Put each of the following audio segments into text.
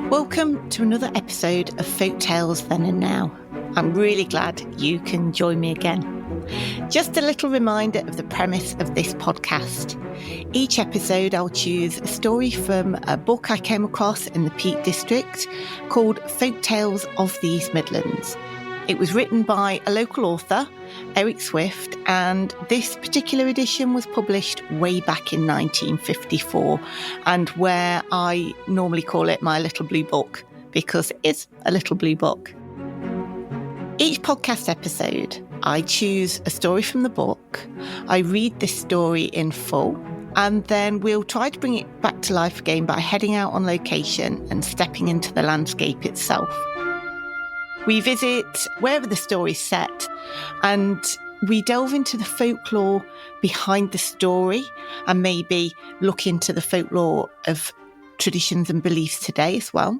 Welcome to another episode of Folktales Then and Now. I'm really glad you can join me again. Just a little reminder of the premise of this podcast. Each episode I'll choose a story from a book I came across in the Peak District called Folktales of the East Midlands. It was written by a local author, Eric Swift, and this particular edition was published way back in 1954, and where I normally call it my little blue book, because it is a little blue book. Each podcast episode, I choose a story from the book, I read this story in full, and then we'll try to bring it back to life again by heading out on location and stepping into the landscape itself. We visit wherever the story's set, and we delve into the folklore behind the story and maybe look into the folklore of traditions and beliefs today as well.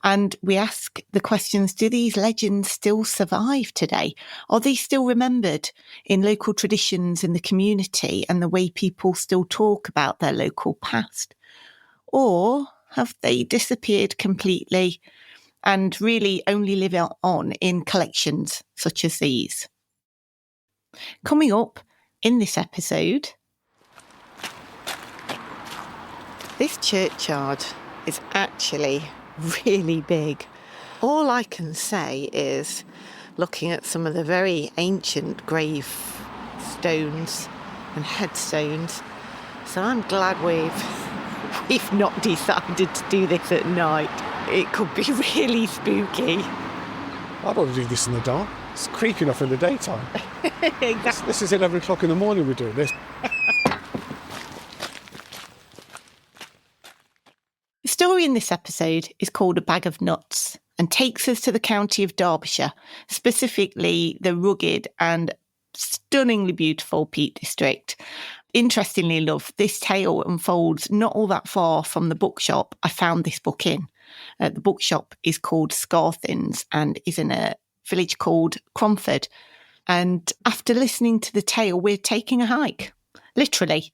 And we ask the questions, do these legends still survive today? Are they still remembered in local traditions in the community and the way people still talk about their local past? Or have they disappeared completely and really only live on in collections such as these? Coming up in this episode, this churchyard is actually really big. All I can say is, looking at some of the very ancient grave stones and headstones, so I'm glad we've not decided to do this at night. It could be really spooky. I'd want to do this in the dark. It's creepy enough in the daytime. Exactly. This is 11 o'clock in the morning we're doing this. The story in this episode is called A Bag of Nuts and takes us to the county of Derbyshire, specifically the rugged and stunningly beautiful Peak District. Interestingly enough, this tale unfolds not all that far from the bookshop I found this book in. The bookshop is called Scarthins and is in a village called Cromford. And after listening to the tale, we're taking a hike. Literally,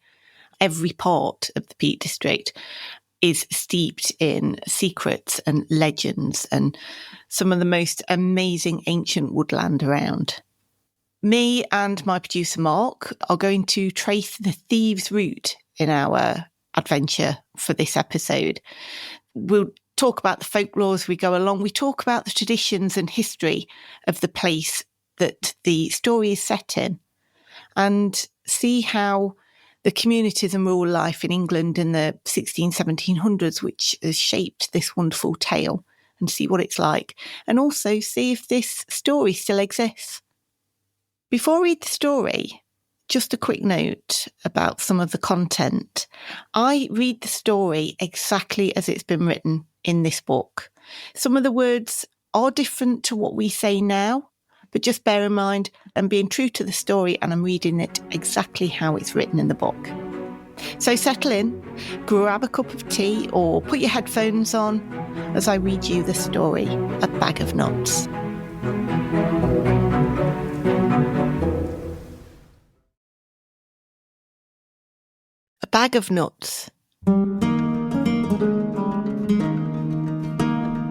every part of the Peak District is steeped in secrets and legends and some of the most amazing ancient woodland around. Me and my producer Mark are going to trace the Thieves Route in our adventure for this episode. We'll talk about the folklore as we go along. We talk about the traditions and history of the place that the story is set in and see how the communities and rural life in England in the 1700s, which has shaped this wonderful tale, and see what it's like, and also see if this story still exists. Before I read the story, just a quick note about some of the content. I read the story exactly as it's been written in this book. Some of the words are different to what we say now, but just bear in mind I'm being true to the story and I'm reading it exactly how it's written in the book. So settle in, grab a cup of tea or put your headphones on as I read you the story, A Bag of Nuts. A Bag of Nuts.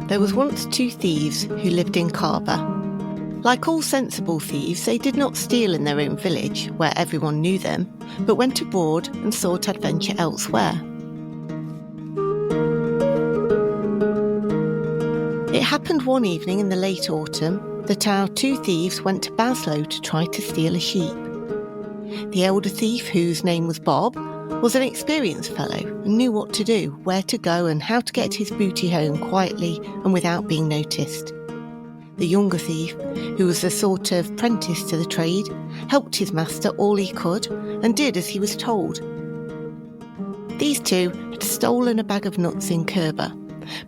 There was once two thieves who lived in Carver. Like all sensible thieves, they did not steal in their own village, where everyone knew them, but went abroad and sought adventure elsewhere. It happened one evening in the late autumn that our two thieves went to Baslow to try to steal a sheep. The elder thief, whose name was Bob, was an experienced fellow and knew what to do, where to go and how to get his booty home quietly and without being noticed. The younger thief, who was a sort of apprentice to the trade, helped his master all he could and did as he was told. These two had stolen a bag of nuts in Kerber,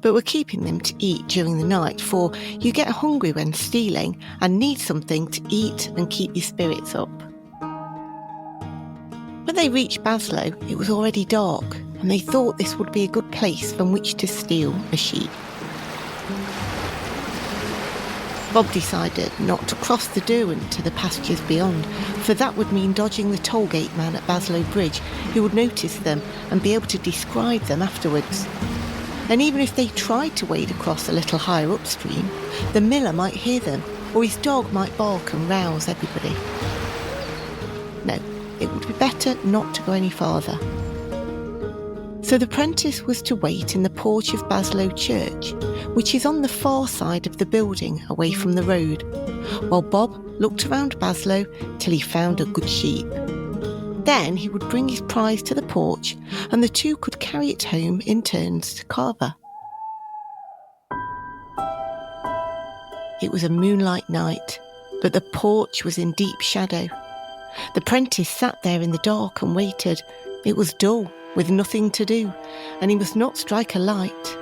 but were keeping them to eat during the night, for you get hungry when stealing and need something to eat and keep your spirits up. When they reached Baslow, it was already dark, and they thought this would be a good place from which to steal a sheep. Bob decided not to cross the Derwent to the pastures beyond, for that would mean dodging the tollgate man at Baslow Bridge, who would notice them and be able to describe them afterwards. And even if they tried to wade across a little higher upstream, the miller might hear them, or his dog might bark and rouse everybody. No, it would be better not to go any farther. So the apprentice was to wait in the porch of Baslow Church, which is on the far side of the building away from the road, while Bob looked around Baslow till he found a good sheep. Then he would bring his prize to the porch and the two could carry it home in turns to Carver. It was a moonlight night, but the porch was in deep shadow. The apprentice sat there in the dark and waited. It was dull, with nothing to do, and he must not strike a light.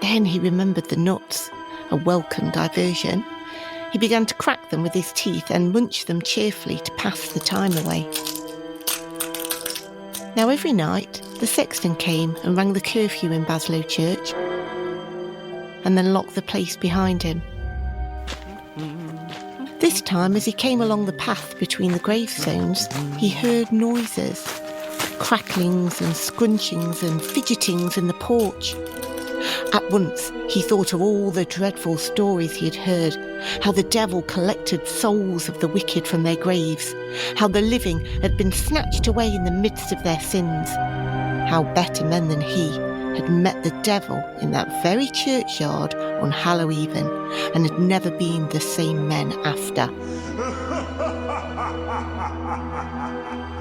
Then he remembered the nuts, a welcome diversion. He began to crack them with his teeth and munch them cheerfully to pass the time away. Now every night the sexton came and rang the curfew in Baslow Church, and then locked the place behind him. This time, as he came along the path between the gravestones, he heard noises, cracklings and scrunchings and fidgetings in the porch. At once he thought of all the dreadful stories he had heard, how the devil collected souls of the wicked from their graves, how the living had been snatched away in the midst of their sins, how better men than he had met the devil in that very churchyard on Hallows Eve and had never been the same men after.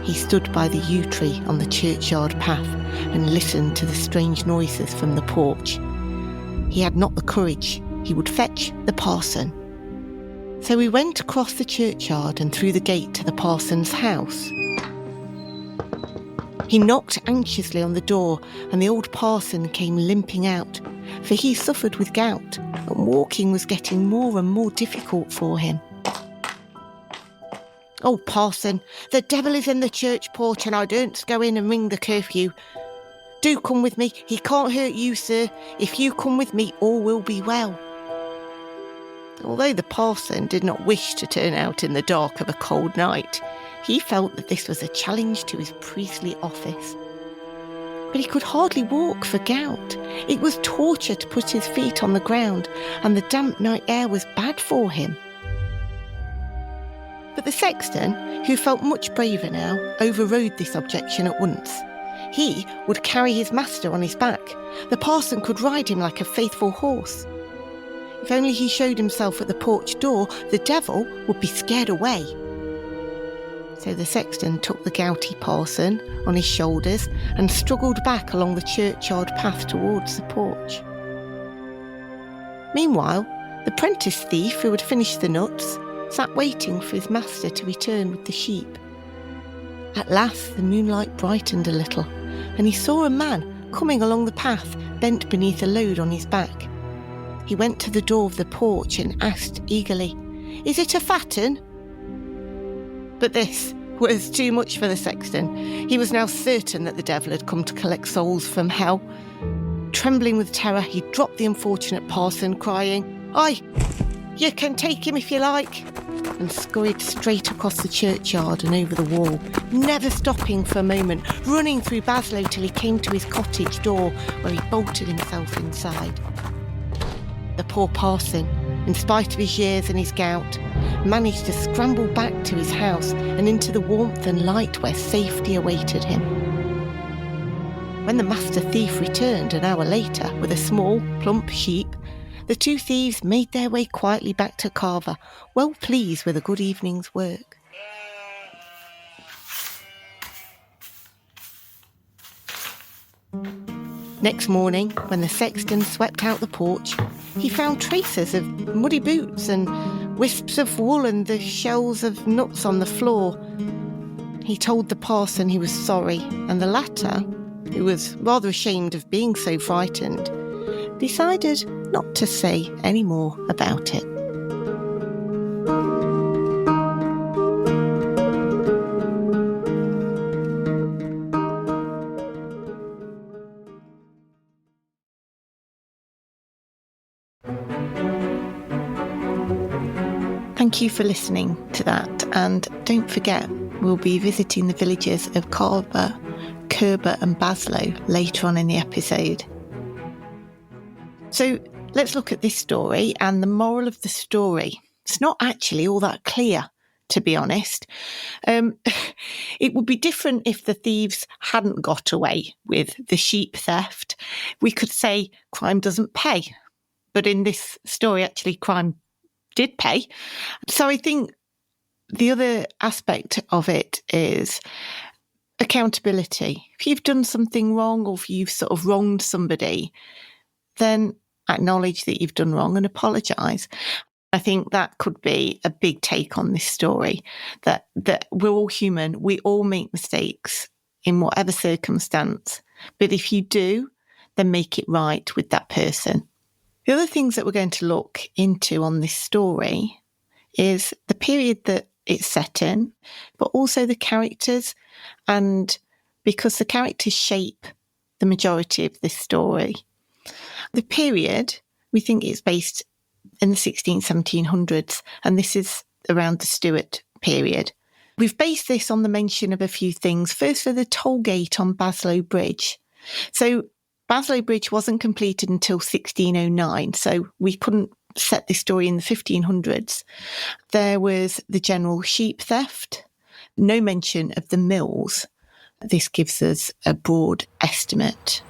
He stood by the yew tree on the churchyard path and listened to the strange noises from the porch. He had not the courage. He would fetch the parson. So he went across the churchyard and through the gate to the parson's house. He knocked anxiously on the door and the old parson came limping out, for he suffered with gout and walking was getting more and more difficult for him. "Oh, parson, the devil is in the church porch and I daren't go in and ring the curfew. Do come with me, he can't hurt you, sir. If you come with me, all will be well." Although the parson did not wish to turn out in the dark of a cold night, he felt that this was a challenge to his priestly office. But he could hardly walk for gout. It was torture to put his feet on the ground, and the damp night air was bad for him. But the sexton, who felt much braver now, overrode this objection at once. He would carry his master on his back. The parson could ride him like a faithful horse. If only he showed himself at the porch door, the devil would be scared away. So the sexton took the gouty parson on his shoulders and struggled back along the churchyard path towards the porch. Meanwhile, the apprentice thief who had finished the nuts sat waiting for his master to return with the sheep. At last the moonlight brightened a little, and he saw a man coming along the path, bent beneath a load on his back. He went to the door of the porch and asked eagerly, "Is it a fatten?" But this was too much for the sexton. He was now certain that the devil had come to collect souls from hell. Trembling with terror, he dropped the unfortunate parson, crying, "Aye, you can take him if you like," and scurried straight across the churchyard and over the wall, never stopping for a moment, running through Baslow till he came to his cottage door, where he bolted himself inside. The poor parson, in spite of his years and his gout, managed to scramble back to his house and into the warmth and light where safety awaited him. When the master thief returned an hour later with a small, plump sheep, the two thieves made their way quietly back to Carver, well pleased with a good evening's work. Next morning, when the sexton swept out the porch, he found traces of muddy boots and wisps of wool and the shells of nuts on the floor. He told the parson he was sorry, and the latter, who was rather ashamed of being so frightened, decided not to say any more about it. thank you for listening to that. And don't forget, we'll be visiting the villages of Carver, Kerber and Baslow later on in the episode. So let's look at this story, and the moral of the story. It's not actually all that clear, to be honest. It would be different if the thieves hadn't got away with the sheep theft. We could say crime doesn't pay. But in this story, actually, crime did pay. So I think the other aspect of it is accountability. If you've done something wrong, or if you've sort of wronged somebody, then acknowledge that you've done wrong and apologise. I think that could be a big take on this story, that we're all human, we all make mistakes in whatever circumstance. But if you do, then make it right with that person. The other things that we're going to look into on this story is the period that it's set in, but also the characters, and because the characters shape the majority of this story. The period, we think it's based in the 1700s, and this is around the Stuart period. We've based this on the mention of a few things. First, for the toll gate on Baslow Bridge. So Baslow Bridge wasn't completed until 1609, so we couldn't set this story in the 1500s. There was the general sheep theft, no mention of the mills. This gives us a broad estimate.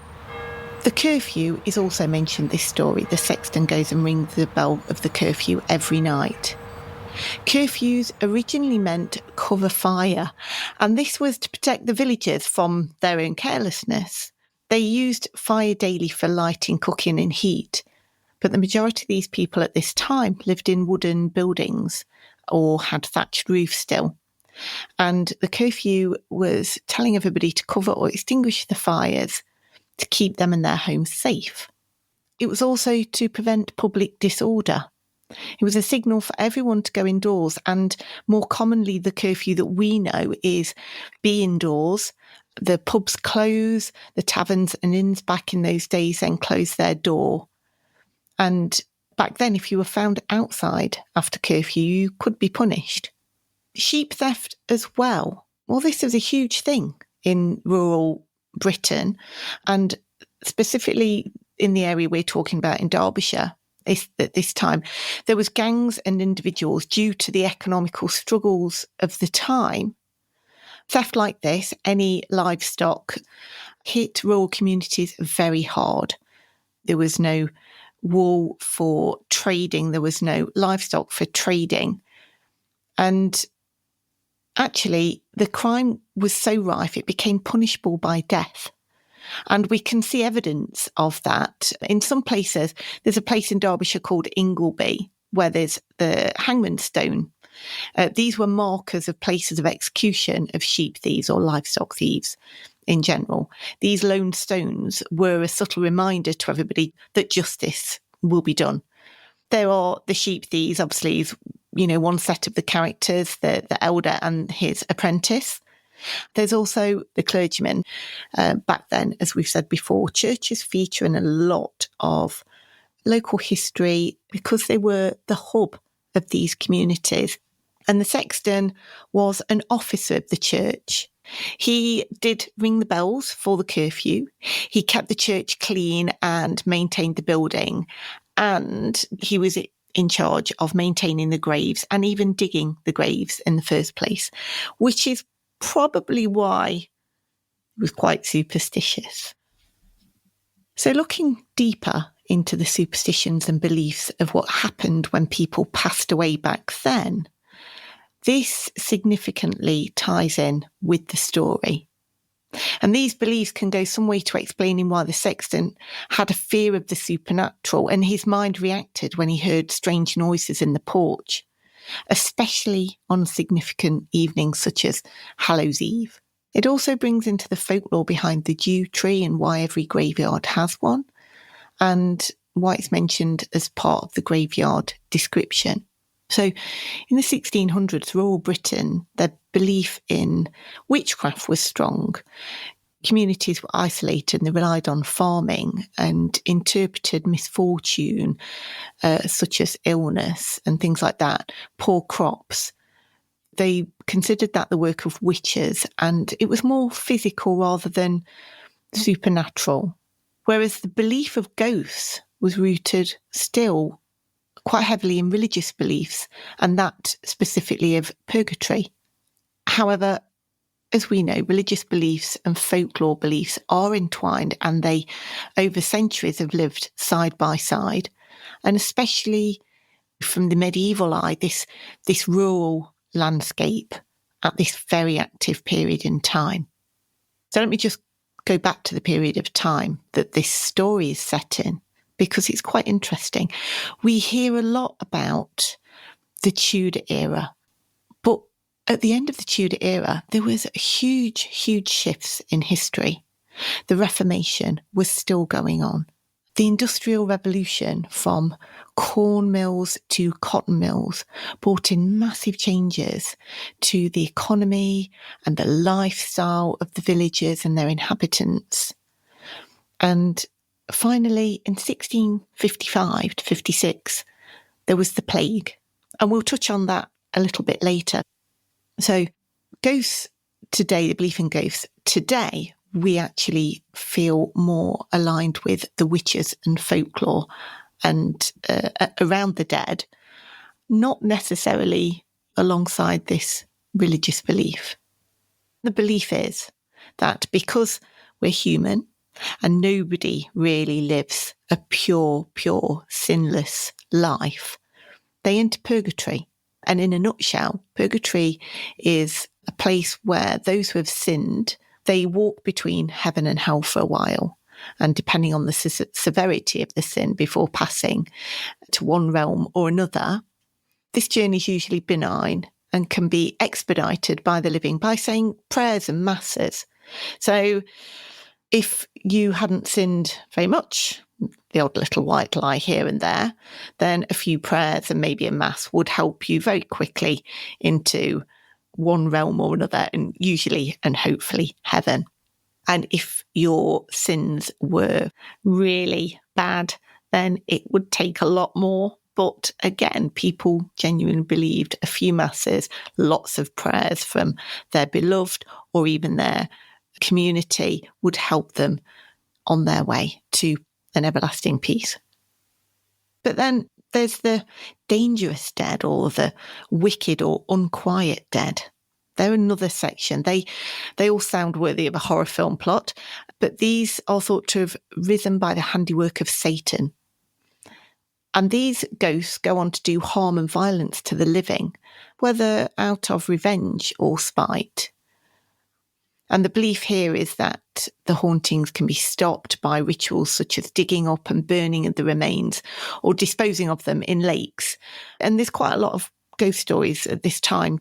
The curfew is also mentioned in this story. The sexton goes and rings the bell of the curfew every night. Curfews originally meant cover fire, and this was to protect the villagers from their own carelessness. They used fire daily for lighting, cooking and heat, but the majority of these people at this time lived in wooden buildings or had thatched roofs still. And the curfew was telling everybody to cover or extinguish the fires to keep them and their homes safe. It was also to prevent public disorder. It was a signal for everyone to go indoors, and more commonly the curfew that we know is be indoors. The pubs close, the taverns and inns back in those days then closed their door. And back then, if you were found outside after curfew, you could be punished. Sheep theft as well. Well, this was a huge thing in rural Britain, and specifically in the area we're talking about in Derbyshire. At this time, there was gangs and individuals due to the economical struggles of the time. Theft like this, any livestock, hit rural communities very hard. There was no wool for trading. There was no livestock for trading. And actually, the crime was so rife, it became punishable by death. And we can see evidence of that. In some places, there's a place in Derbyshire called Ingleby, where there's the hangman's stone. These were markers of places of execution of sheep thieves or livestock thieves in general. These lone stones were a subtle reminder to everybody that justice will be done. There are the sheep thieves, obviously, is, one set of the characters, the elder and his apprentice. There's also the clergymen. Back then, as we've said before, churches feature in a lot of local history because they were the hub of these communities. And the sexton was an officer of the church. He did ring the bells for the curfew. He kept the church clean and maintained the building. And he was in charge of maintaining the graves and even digging the graves in the first place, which is probably why he was quite superstitious. So looking deeper into the superstitions and beliefs of what happened when people passed away back then, this significantly ties in with the story. And these beliefs can go some way to explaining why the sexton had a fear of the supernatural and his mind reacted when he heard strange noises in the porch, especially on significant evenings such as Hallows Eve. It also brings into the folklore behind the dew tree and why every graveyard has one, and why it's mentioned as part of the graveyard description. So in the 1600s, rural Britain, their belief in witchcraft was strong. Communities were isolated and they relied on farming and interpreted misfortune, such as illness and things like that, poor crops. They considered that the work of witches, and it was more physical rather than supernatural. Whereas the belief of ghosts was rooted still quite heavily in religious beliefs, and that specifically of purgatory. However, as we know, religious beliefs and folklore beliefs are entwined, and they, over centuries, have lived side by side. And especially from the medieval eye, this rural landscape at this very active period in time. So let me just go back to the period of time that this story is set in, because it's quite interesting. We hear a lot about the Tudor era, but at the end of the Tudor era, there was huge shifts in history. The Reformation was still going on. The Industrial Revolution, from corn mills to cotton mills, brought in massive changes to the economy and the lifestyle of the villagers and their inhabitants. And finally, in 1655 to 56, there was the plague. And we'll touch on that a little bit later. So ghosts today, the belief in ghosts today, we actually feel more aligned with the witches and folklore and around the dead, not necessarily alongside this religious belief. The belief is that because we're human and nobody really lives a pure, sinless life, they enter purgatory. And in a nutshell, purgatory is a place where those who have sinned, they walk between heaven and hell for a while. And depending on the severity of the sin before passing to one realm or another, this journey is usually benign and can be expedited by the living by saying prayers and masses. So if you hadn't sinned very much, the odd little white lie here and there, then a few prayers and maybe a mass would help you very quickly into one realm or another, and usually and hopefully heaven. And if your sins were really bad, then it would take a lot more. But again, people genuinely believed a few masses, lots of prayers from their beloved or even their community would help them on their way to an everlasting peace. But then there's the dangerous dead, or the wicked or unquiet dead. They're another section. They all sound worthy of a horror film plot, but these are thought to have risen by the handiwork of Satan. And these ghosts go on to do harm and violence to the living, whether out of revenge or spite. And the belief here is that the hauntings can be stopped by rituals such as digging up and burning of the remains or disposing of them in lakes. And there's quite a lot of ghost stories at this time.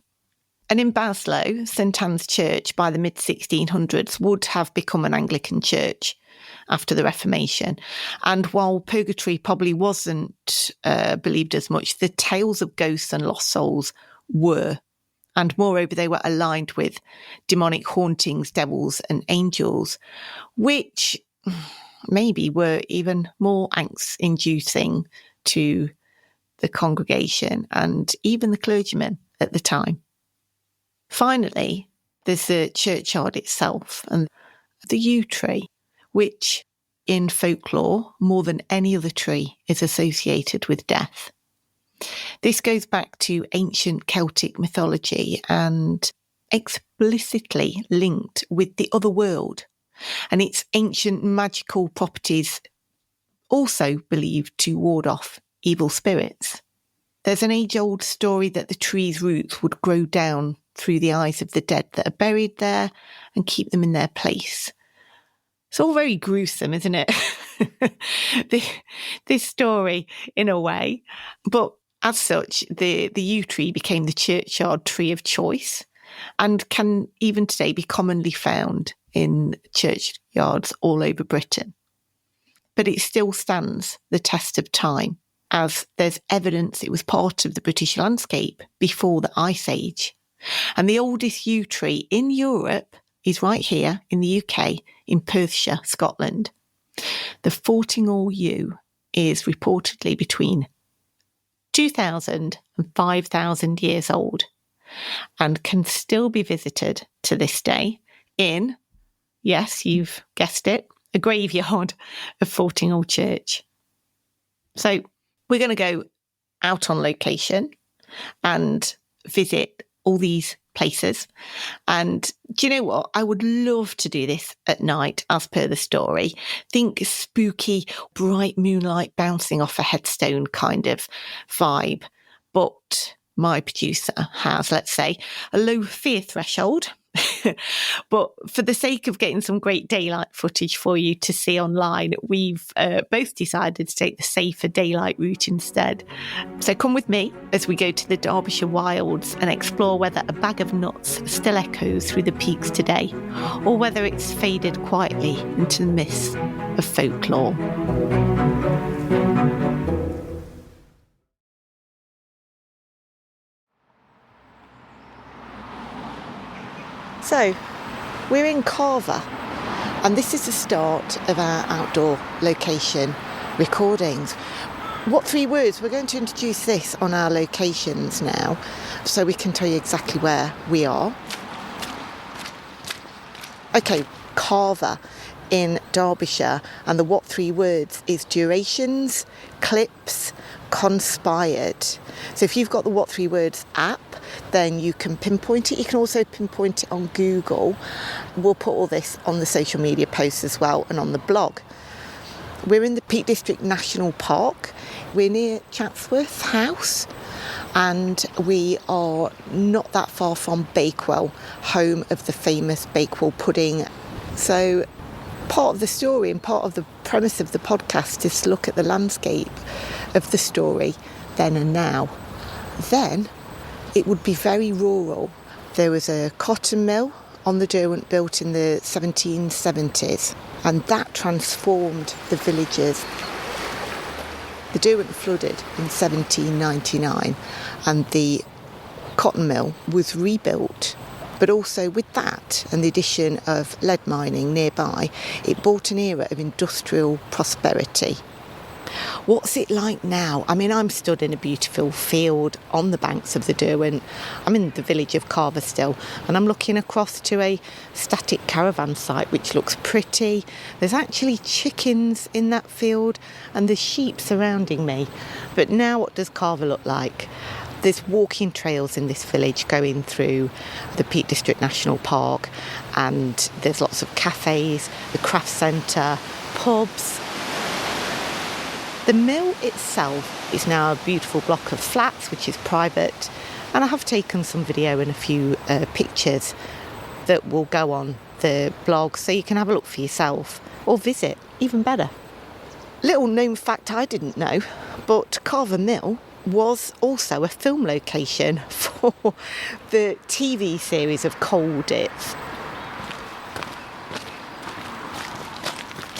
And in Baslow, St Anne's Church by the mid-1600s would have become an Anglican church after the Reformation. And while purgatory probably wasn't believed as much, the tales of ghosts and lost souls were. And moreover, they were aligned with demonic hauntings, devils and angels, which maybe were even more angst-inducing to the congregation and even the clergymen at the time. Finally, there's the churchyard itself and the yew tree, which in folklore, more than any other tree, is associated with death. This goes back to ancient Celtic mythology and explicitly linked with the other world, and its ancient magical properties also believed to ward off evil spirits. There's an age-old story that the tree's roots would grow down through the eyes of the dead that are buried there and keep them in their place. It's all very gruesome, isn't it? This story, in a way. But as such, the yew tree became the churchyard tree of choice and can even today be commonly found in churchyards all over Britain. But it still stands the test of time, as there's evidence it was part of the British landscape before the Ice Age. And the oldest yew tree in Europe is right here in the UK, in Perthshire, Scotland. The Fortinghall Yew is reportedly between 2,000 and 5,000 years old and can still be visited to this day in, yes, you've guessed it, a graveyard of Fortinghall Church. So we're going to go out on location and visit all these places. And do you know what? I would love to do this at night, as per the story. Think spooky, bright moonlight bouncing off a headstone kind of vibe. But my producer has, let's say, a low fear threshold. But for the sake of getting some great daylight footage for you to see online, we've both decided to take the safer daylight route instead. So come with me as we go to the Derbyshire wilds and explore whether a bag of nuts still echoes through the peaks today, or whether it's faded quietly into the mists of folklore. So, we're in Carver, and this is the start of our outdoor location recordings. What 3 words? We're going to introduce this on our locations now, so we can tell you exactly where we are. Okay, Carver in Derbyshire, and the what 3 words is durations, clips, conspired. So if you've got the what 3 words app, then you can pinpoint it. You can also pinpoint it on Google. We'll put all this on the social media posts as well and on the blog. We're in the Peak District National Park. We're near Chatsworth House, and we are not that far from Bakewell, home of the famous Bakewell pudding. So part of the story and part of the premise of the podcast is to look at the landscape of the story then and now. Then it would be very rural. There was a cotton mill on the Derwent built in the 1770s, and that transformed the villages. The Derwent flooded in 1799, and the cotton mill was rebuilt. But also with that and the addition of lead mining nearby, it brought an era of industrial prosperity. What's it like now? I mean, I'm stood in a beautiful field on the banks of the Derwent. I'm in the village of Carver still, and I'm looking across to a static caravan site which looks pretty. There's actually chickens in that field and there's sheep surrounding me. But now what does Carver look like? There's walking trails in this village going through the Peak District National Park, and there's lots of cafes, the craft centre, pubs. The mill itself is now a beautiful block of flats, which is private, and I have taken some video and a few pictures that will go on the blog, so you can have a look for yourself or visit, even better. Little known fact I didn't know, but Carver Mill was also a film location for the TV series of Cold It.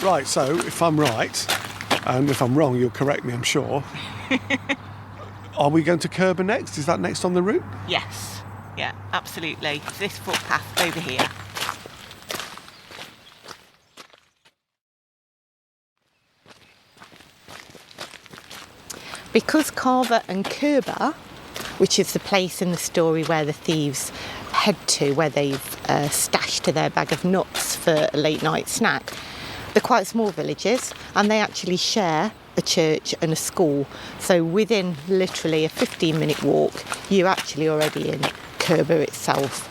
Right, so if I'm right, and if I'm wrong, you'll correct me, I'm sure. Are we going to Kerber next? Is that next on the route? Yes, yeah, absolutely. This footpath over here. Because Carver and Kerber, which is the place in the story where the thieves head to, where they've stashed their bag of nuts for a late night snack, they're quite small villages, and they actually share a church and a school. So within literally a 15-minute walk, you're actually already in Kerber itself.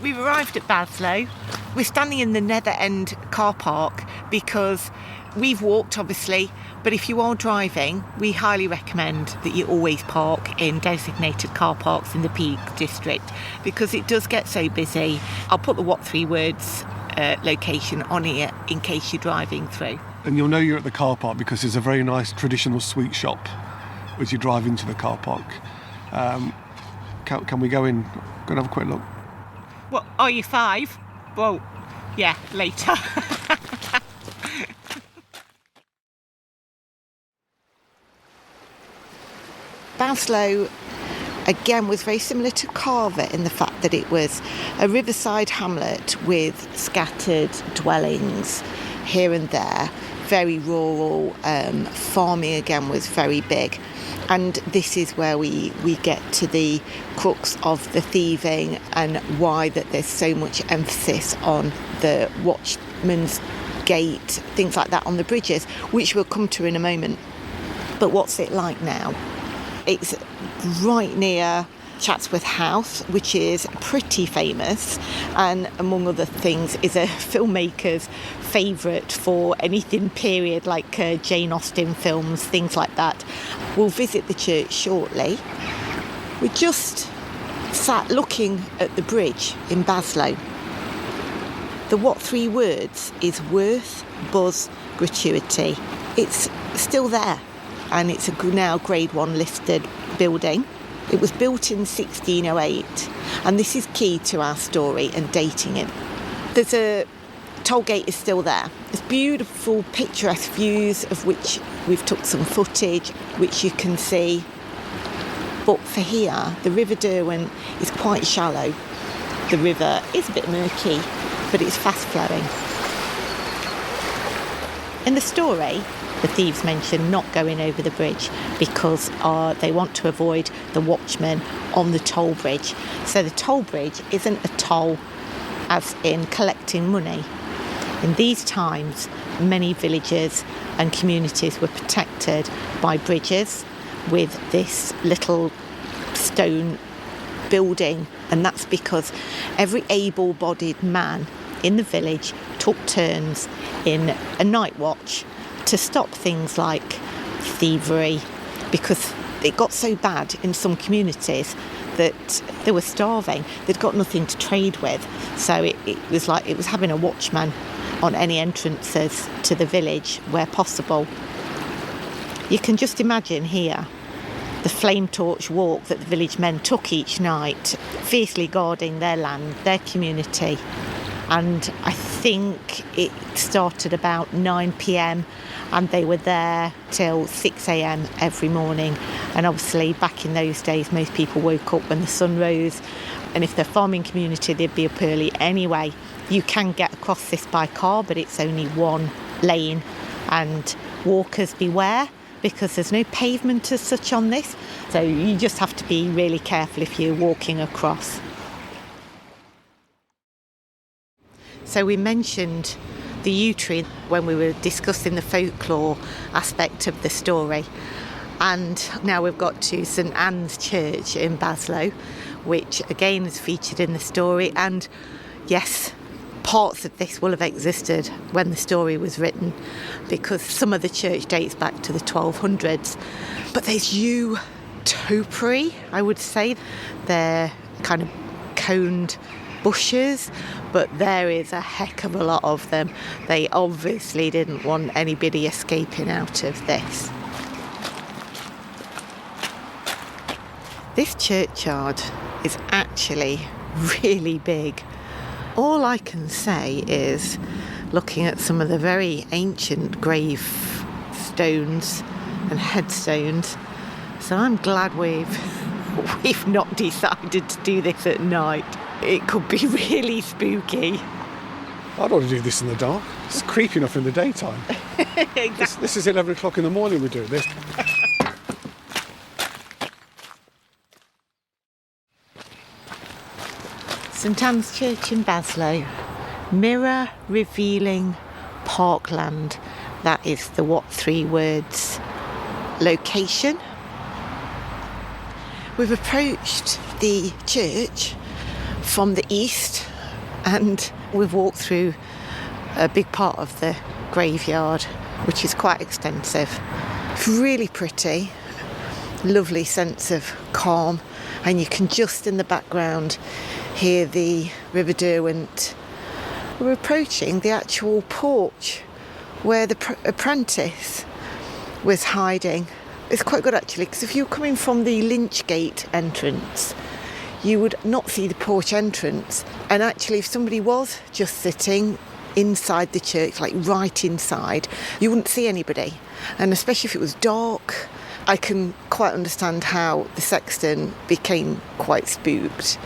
We've arrived at Baslow. We're standing in the Nether End car park because we've walked, obviously, but if you are driving, we highly recommend that you always park in designated car parks in the Peak District because it does get so busy. I'll put the what 3 words location on here in case you're driving through. And you'll know you're at the car park because there's a very nice traditional sweet shop as you drive into the car park. Can we go in? Go and have a quick look. What, are you 5? Well, yeah, later. Baslow again was very similar to Carver in the fact that it was a riverside hamlet with scattered dwellings here and there, very rural. Farming again was very big, and this is where we get to the crux of the thieving and why that there's so much emphasis on the watchman's gate, things like that on the bridges, which we'll come to in a moment. But what's it like now? It's right near Chatsworth House, which is pretty famous, and among other things is a filmmaker's favourite for anything period, like Jane Austen films, things like that. We'll visit the church shortly. We just sat looking at the bridge in Baslow. The what three words is worth, buzz, gratuity. It's still there, and it's a now Grade 1 listed building. It was built in 1608, and this is key to our story and dating it. There's a toll gate is still there. There's beautiful picturesque views of which we've took some footage, which you can see. But for here, the River Derwent is quite shallow. The river is a bit murky, but it's fast flowing. In the story, the thieves mention not going over the bridge because they want to avoid the watchmen on the toll bridge. So the toll bridge isn't a toll as in collecting money. In these times, many villages and communities were protected by bridges with this little stone building, and that's because every able-bodied man in the village took turns in a night watch to stop things like thievery, because it got so bad in some communities that they were starving. They'd got nothing to trade with, so it was like it was having a watchman on any entrances to the village where possible. You can just imagine here the flame torch walk that the village men took each night, fiercely guarding their land, their community. And I think it started about 9 p.m. and they were there till 6 a.m. every morning. And obviously back in those days, most people woke up when the sun rose. And if they're farming community, they'd be up early anyway. You can get across this by car, but it's only one lane. And walkers beware, because there's no pavement as such on this. So you just have to be really careful if you're walking across. So we mentioned the yew tree when we were discussing the folklore aspect of the story. And now we've got to St Anne's Church in Baslow, which again is featured in the story. And yes, parts of this will have existed when the story was written, because some of the church dates back to the 1200s. But there's yew topiary, I would say. They're kind of coned bushes, but there is a heck of a lot of them. They obviously didn't want anybody escaping out of this. This churchyard is actually really big. All I can say is, looking at some of the very ancient grave stones and headstones, so I'm glad we've not decided to do this at night. It could be really spooky. I'd want to do this in the dark. It's creepy enough in the daytime. Exactly. This is 11 o'clock in the morning we're doing this. St Anne's Church in Baslow, mirror revealing parkland. That is the what three words location. We've approached the church from the east, and we've walked through a big part of the graveyard, which is quite extensive. It's really pretty, lovely sense of calm, and you can just in the background hear the River Derwent. We're approaching the actual porch where the apprentice was hiding. It's quite good actually, because if you're coming from the Lynchgate entrance, you would not see the porch entrance. And actually, if somebody was just sitting inside the church, like right inside, you wouldn't see anybody. And especially if it was dark I can quite understand how the sexton became quite spooked.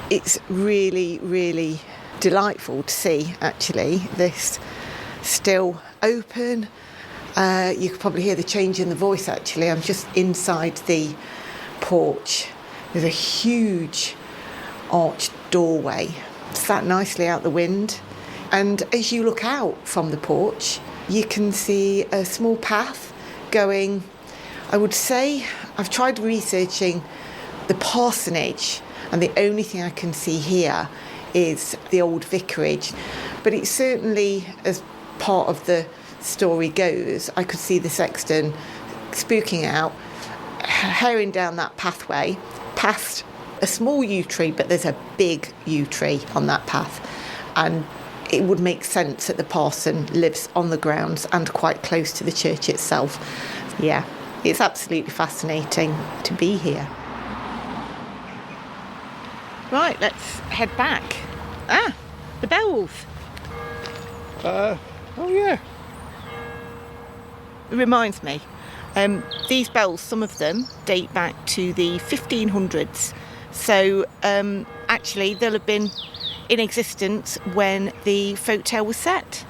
It's really, really delightful to see, actually, this still open. You could probably hear the change in the voice, actually. I'm just inside the porch. There's a huge arched doorway, sat nicely out the wind. And as you look out from the porch, you can see a small path going, I would say, I've tried researching the parsonage, and the only thing I can see here is the old vicarage. But it's certainly, as part of the story goes, I could see the sexton spooking out, hurrying down that pathway, past a small yew tree, but there's a big yew tree on that path. And it would make sense that the parson lives on the grounds and quite close to the church itself. Yeah, it's absolutely fascinating to be here. Right, let's head back. The bells. Oh, yeah. It reminds me, these bells, some of them date back to the 1500s. So actually, they'll have been in existence when the folktale was set.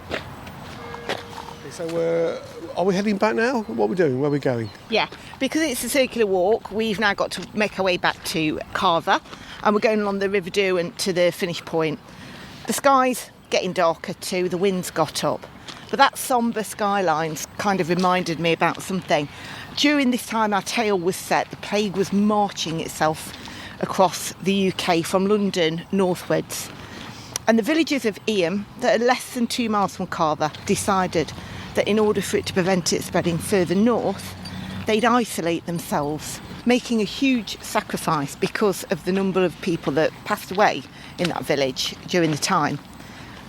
So are we heading back now? What are we doing? Where are we going? Yeah, because it's a circular walk, we've now got to make our way back to Carver, and we're going along the River Derwent to the finish point. The sky's getting darker too, the wind's got up, but that sombre skyline's kind of reminded me about something. During this time our tale was set, the plague was marching itself across the UK from London northwards. And the villagers of Eyam, that are less than 2 miles from Carver, decided that in order for it to prevent it spreading further north, they'd isolate themselves, making a huge sacrifice because of the number of people that passed away in that village during the time.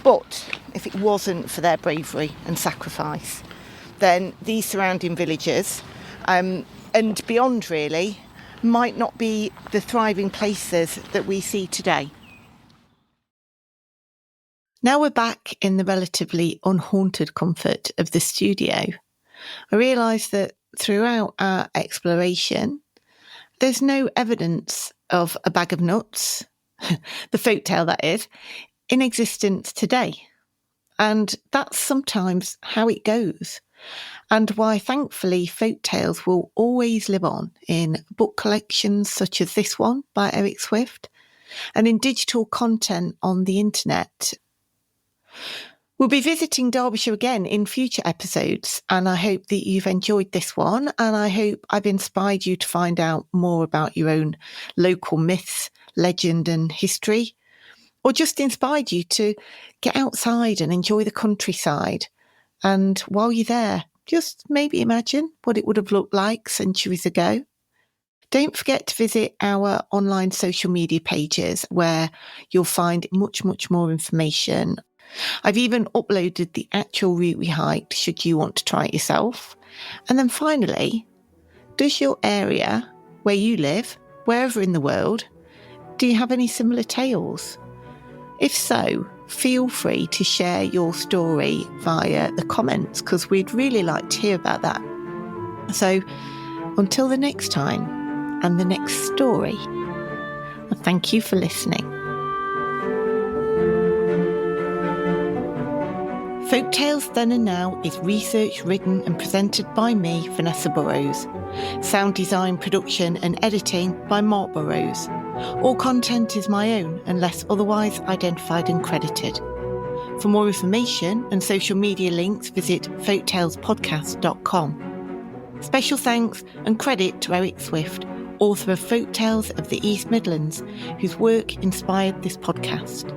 But if it wasn't for their bravery and sacrifice, then these surrounding villages, and beyond really, might not be the thriving places that we see today. Now we're back in the relatively unhaunted comfort of the studio. I realise that throughout our exploration, there's no evidence of a bag of nuts, the folktale that is, in existence today. And that's sometimes how it goes. And why, thankfully, folktales will always live on in book collections such as this one by Eric Swift, and in digital content on the internet. We'll be visiting Derbyshire again in future episodes, and I hope that you've enjoyed this one, and I hope I've inspired you to find out more about your own local myths, legend and history, or just inspired you to get outside and enjoy the countryside. And while you're there, just maybe imagine what it would have looked like centuries ago. Don't forget to visit our online social media pages where you'll find much, much more information. I've even uploaded the actual route we hiked should you want to try it yourself. And then finally, does your area, where you live, wherever in the world, do you have any similar tales? If so, feel free to share your story via the comments, because we'd really like to hear about that. So until the next time and the next story, thank you for listening. Folktales Then and Now is researched, written and presented by me, Vanessa Burrows. Sound design, production and editing by Mark Burrows. All content is my own unless otherwise identified and credited. For more information and social media links, visit folktalespodcast.com. Special thanks and credit to Eric Swift, author of Folktales of the East Midlands, whose work inspired this podcast.